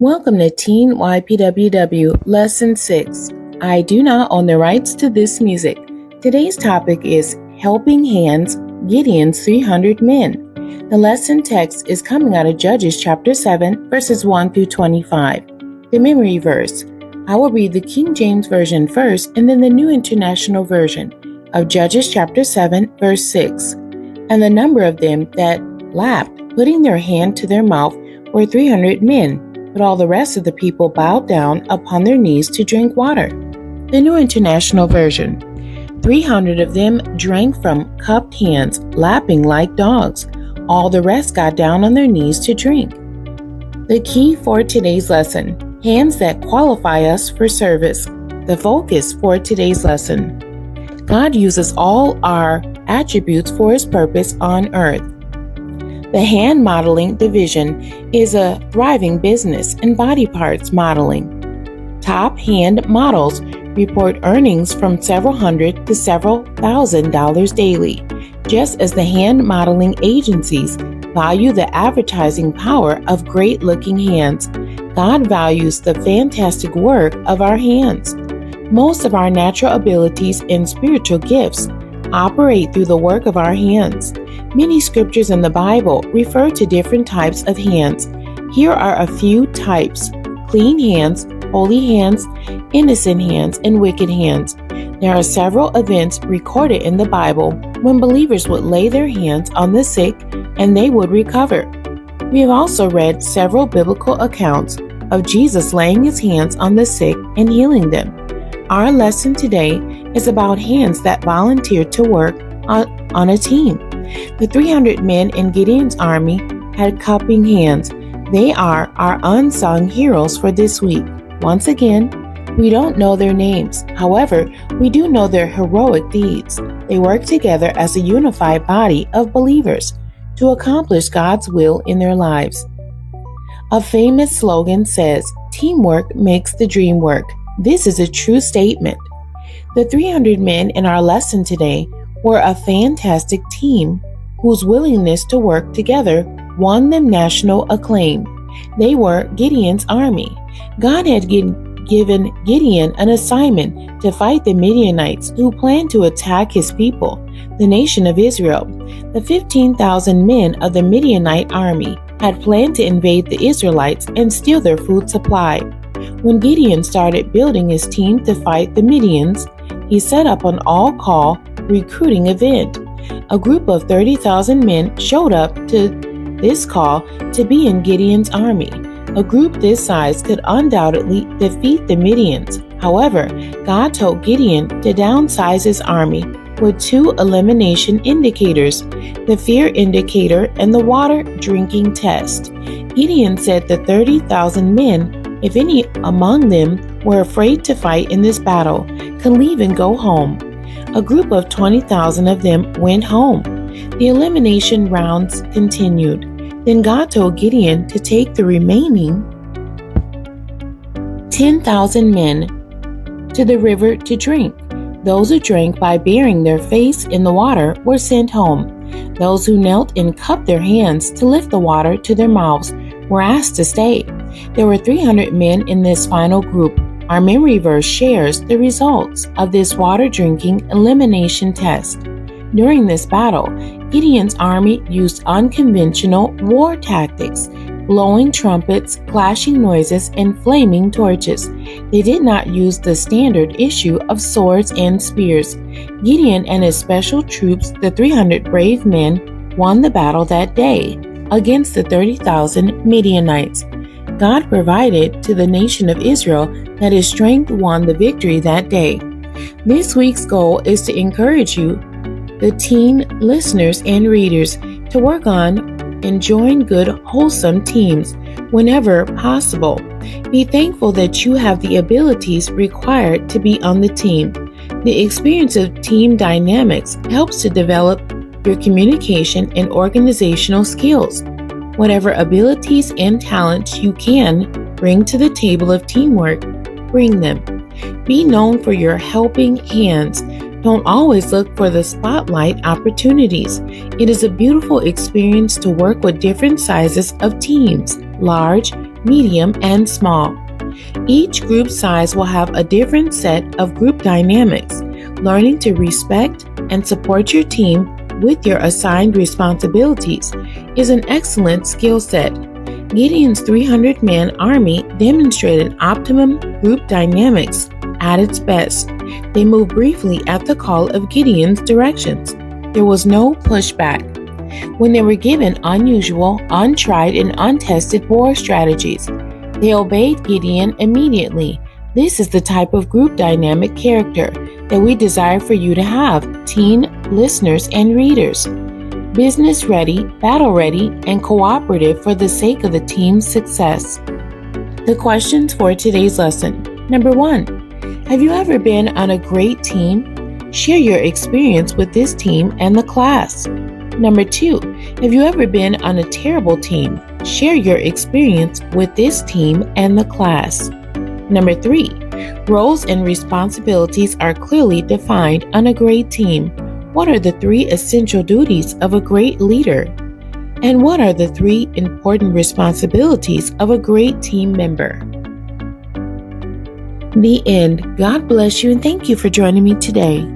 Welcome to Teen ypww Lesson 6. I do not own the rights to this music. Today's topic is Helping Hands, Gideon's 300 Men. The lesson text is coming out of Judges chapter 7, verses 1 through 25. The memory verse. I will read the King James Version first and then the New International Version of Judges chapter 7, verse 6. And the number of them that lapped, putting their hand to their mouth, were 300 men. But all the rest of the people bowed down upon their knees to drink water. The New International Version. 300 of them drank from cupped hands, lapping like dogs. All the rest got down on their knees to drink. The key for today's lesson: hands that qualify us for service. The focus for today's lesson: God uses all our attributes for His purpose on earth. The hand modeling division is a thriving business in body parts modeling. Top hand models report earnings from several hundred to several $1,000s daily, just as the hand modeling agencies value the advertising power of great-looking hands. God values the fantastic work of our hands. Most of our natural abilities and spiritual gifts operate through the work of our hands. Many scriptures in the Bible refer to different types of hands. Here are a few types: clean hands, holy hands, innocent hands, and wicked hands. There are several events recorded in the Bible when believers would lay their hands on the sick and they would recover. We have also read several biblical accounts of Jesus laying His hands on the sick and healing them. Our lesson today is about hands that volunteered to work on a team. The 300 men in Gideon's army had cupping hands. They are our unsung heroes for this week. Once again, we don't know their names. However, we do know their heroic deeds. They work together as a unified body of believers to accomplish God's will in their lives. A famous slogan says, "Teamwork makes the dream work." This is a true statement. The 300 men in our lesson today were a fantastic team whose willingness to work together won them national acclaim. They were Gideon's army. God had given Gideon an assignment to fight the Midianites who planned to attack his people, the nation of Israel. The 15,000 men of the Midianite army had planned to invade the Israelites and steal their food supply. When Gideon started building his team to fight the Midians, he set up an all-call recruiting event. A group of 30,000 men showed up to this call to be in Gideon's army. A group this size could undoubtedly defeat the Midians. However, God told Gideon to downsize his army with two elimination indicators: the fear indicator and the water drinking test. Gideon said the 30,000 men, if any among them were afraid to fight in this battle, could leave and go home. A group of 20,000 of them went home. The elimination rounds continued. Then God told Gideon to take the remaining 10,000 men to the river to drink. Those who drank by burying their face in the water were sent home. Those who knelt and cupped their hands to lift the water to their mouths were asked to stay. There were 300 men in this final group. Our memory verse shares the results of this water drinking elimination test. During this battle, Gideon's army used unconventional war tactics: blowing trumpets, clashing noises, and flaming torches. They did not use the standard issue of swords and spears. Gideon and his special troops, the 300 brave men, won the battle that day against the 30,000 Midianites. God provided to the nation of Israel that His strength won the victory that day. This week's goal is to encourage you, the teen listeners and readers, to work on and join good, wholesome teams whenever possible. Be thankful that you have the abilities required to be on the team. The experience of team dynamics helps to develop your communication and organizational skills. Whatever abilities and talents you can bring to the table of teamwork, bring them. Be known for your helping hands. Don't always look for the spotlight opportunities. It is a beautiful experience to work with different sizes of teams, large, medium, and small. Each group size will have a different set of group dynamics. Learning to respect and support your team with your assigned responsibilities is an excellent skill set. Gideon's 300-man army demonstrated optimum group dynamics at its best. They moved briefly at the call of Gideon's directions. There was no pushback. When they were given unusual, untried, and untested war strategies, they obeyed Gideon immediately. This is the type of group dynamic character that we desire for you to have, teen listeners and readers. Business ready, battle ready, and cooperative for the sake of the team's success. The questions for today's lesson. Number 1. Have you ever been on a great team? Share your experience with this team and the class. Number 2. Have you ever been on a terrible team? Share your experience with this team and the class. Number 3. Roles and responsibilities are clearly defined on a great team. What are the 3 essential duties of a great leader? And what are the 3 important responsibilities of a great team member? The end. God bless you and thank you for joining me today.